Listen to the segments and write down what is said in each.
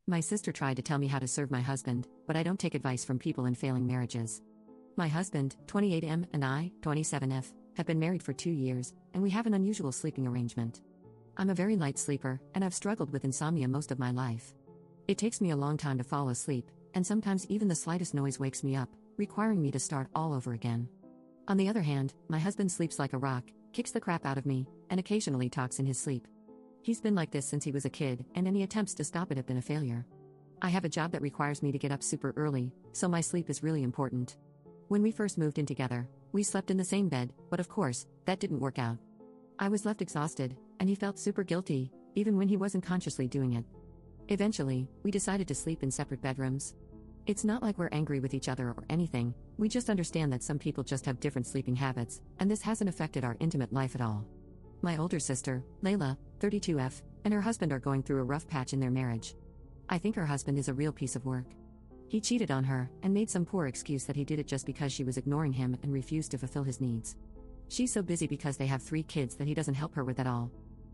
My sister tried to tell me how to serve my husband, but I don't take advice from people in failing marriages. My husband, 28M, and I, 27F, have been married for 2 years, and we have an unusual sleeping arrangement. I'm a very light sleeper, and I've struggled with insomnia most of my life. It takes me a long time to fall asleep, and sometimes even the slightest noise wakes me up, requiring me to start all over again. On the other hand, my husband sleeps like a rock, kicks the crap out of me, and occasionally talks in his sleep. He's been like this since he was a kid, and any attempts to stop it have been a failure. I have a job that requires me to get up super early, so my sleep is really important. When we first moved in together, we slept in the same bed, but of course, that didn't work out. I was left exhausted, and he felt super guilty, even when he wasn't consciously doing it. Eventually, we decided to sleep in separate bedrooms. It's not like we're angry with each other or anything, we just understand that some people just have different sleeping habits, and this hasn't affected our intimate life at all. My older sister, Layla, 32F, and her husband are going through a rough patch in their marriage. I think her husband is a real piece of work. He cheated on her, and made some poor excuse that he did it just because she was ignoring him and refused to fulfill his needs. She's so busy because they have 3 kids that he doesn't help her with at all.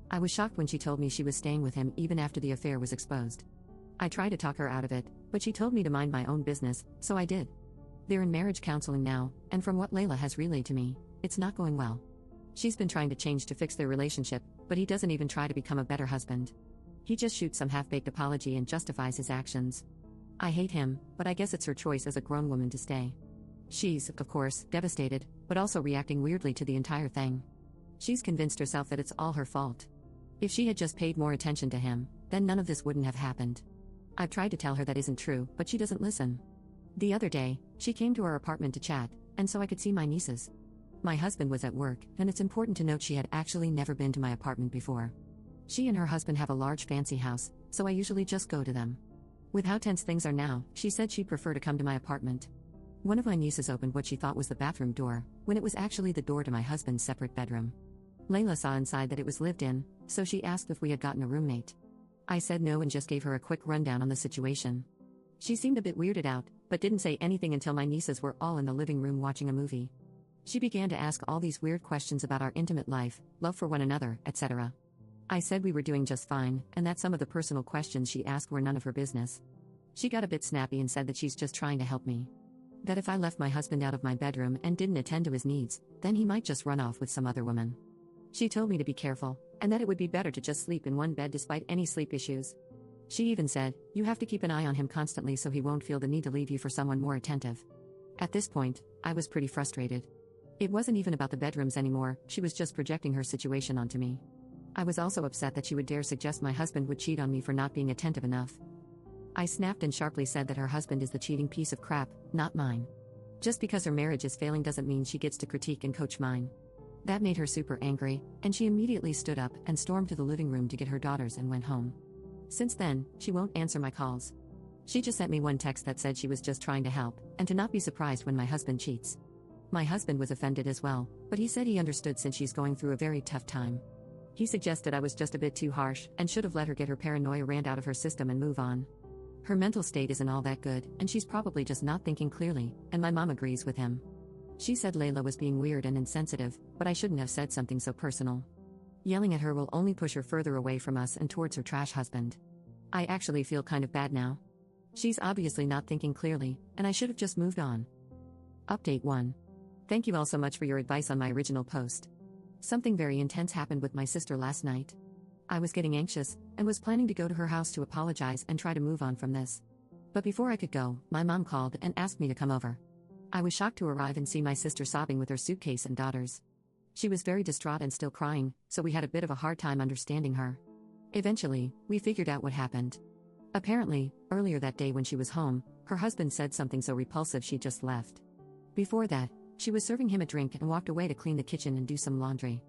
I was shocked when she told me she was staying with him even after the affair was exposed. I tried to talk her out of it, but she told me to mind my own business, so I did. They're in marriage counseling now, and from what Layla has relayed to me, it's not going well. She's been trying to change to fix their relationship, but he doesn't even try to become a better husband. He just shoots some half-baked apology and justifies his actions. I hate him, but I guess it's her choice as a grown woman to stay. She's, of course, devastated, but also reacting weirdly to the entire thing. She's convinced herself that it's all her fault. If she had just paid more attention to him, then none of this wouldn't have happened. I've tried to tell her that isn't true, but she doesn't listen. The other day, she came to our apartment to chat, and so I could see my nieces. My husband was at work, and it's important to note she had actually never been to my apartment before. She and her husband have a large fancy house, so I usually just go to them. With how tense things are now, she said she'd prefer to come to my apartment. One of my nieces opened what she thought was the bathroom door, when it was actually the door to my husband's separate bedroom. Layla saw inside that it was lived in, so she asked if we had gotten a roommate. I said no and just gave her a quick rundown on the situation. She seemed a bit weirded out, but didn't say anything until my nieces were all in the living room watching a movie. She began to ask all these weird questions about our intimate life, love for one another, etc. I said we were doing just fine, and that some of the personal questions she asked were none of her business. She got a bit snappy and said that she's just trying to help me. That if I left my husband out of my bedroom and didn't attend to his needs, then he might just run off with some other woman. She told me to be careful, and that it would be better to just sleep in one bed despite any sleep issues. She even said, "You have to keep an eye on him constantly so he won't feel the need to leave you for someone more attentive." At this point, I was pretty frustrated. It wasn't even about the bedrooms anymore, she was just projecting her situation onto me. I was also upset that she would dare suggest my husband would cheat on me for not being attentive enough. I snapped and sharply said that her husband is the cheating piece of crap, not mine. Just because her marriage is failing doesn't mean she gets to critique and coach mine. That made her super angry, and she immediately stood up and stormed to the living room to get her daughters and went home. Since then, she won't answer my calls. She just sent me one text that said she was just trying to help, and to not be surprised when my husband cheats. My husband was offended as well, but he said he understood since she's going through a very tough time. He suggested I was just a bit too harsh, and should have let her get her paranoia rant out of her system and move on. Her mental state isn't all that good, and she's probably just not thinking clearly, and my mom agrees with him. She said Layla was being weird and insensitive, but I shouldn't have said something so personal. Yelling at her will only push her further away from us and towards her trash husband. I actually feel kind of bad now. She's obviously not thinking clearly, and I should have just moved on. Update 1. Thank you all so much for your advice on my original post. Something very intense happened with my sister last night. I was getting anxious, and was planning to go to her house to apologize and try to move on from this. But before I could go, my mom called and asked me to come over. I was shocked to arrive and see my sister sobbing with her suitcase and daughters. She was very distraught and still crying, so we had a bit of a hard time understanding her. Eventually, we figured out what happened. Apparently, earlier that day when she was home, her husband said something so repulsive she just left. Before that, she was serving him a drink and walked away to clean the kitchen and do some laundry.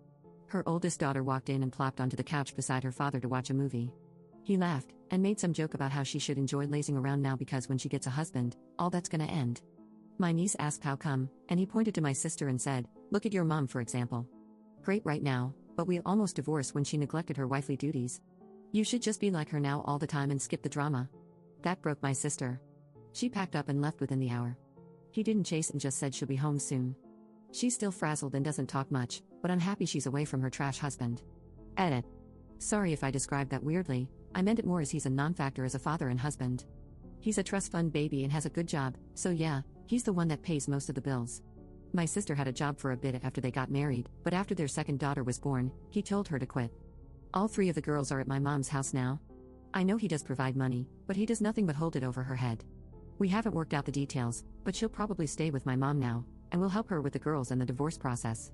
Her oldest daughter walked in and plopped onto the couch beside her father to watch a movie. He laughed, and made some joke about how she should enjoy lazing around now because when she gets a husband, all that's gonna end. My niece asked how come, and he pointed to my sister and said, "Look at your mom for example. Great right now, but we almost divorced when she neglected her wifely duties. You should just be like her now all the time and skip the drama." That broke my sister. She packed up and left within the hour. He didn't chase and just said she'll be home soon. She's still frazzled and doesn't talk much, but I'm happy she's away from her trash husband. Edit. Sorry if I described that weirdly, I meant it more as he's a non-factor as a father and husband. He's a trust fund baby and has a good job, so yeah, he's the one that pays most of the bills. My sister had a job for a bit after they got married, but after their second daughter was born, he told her to quit. All three of the girls are at my mom's house now. I know he does provide money, but he does nothing but hold it over her head. We haven't worked out the details, but she'll probably stay with my mom now, and will help her with the girls and the divorce process.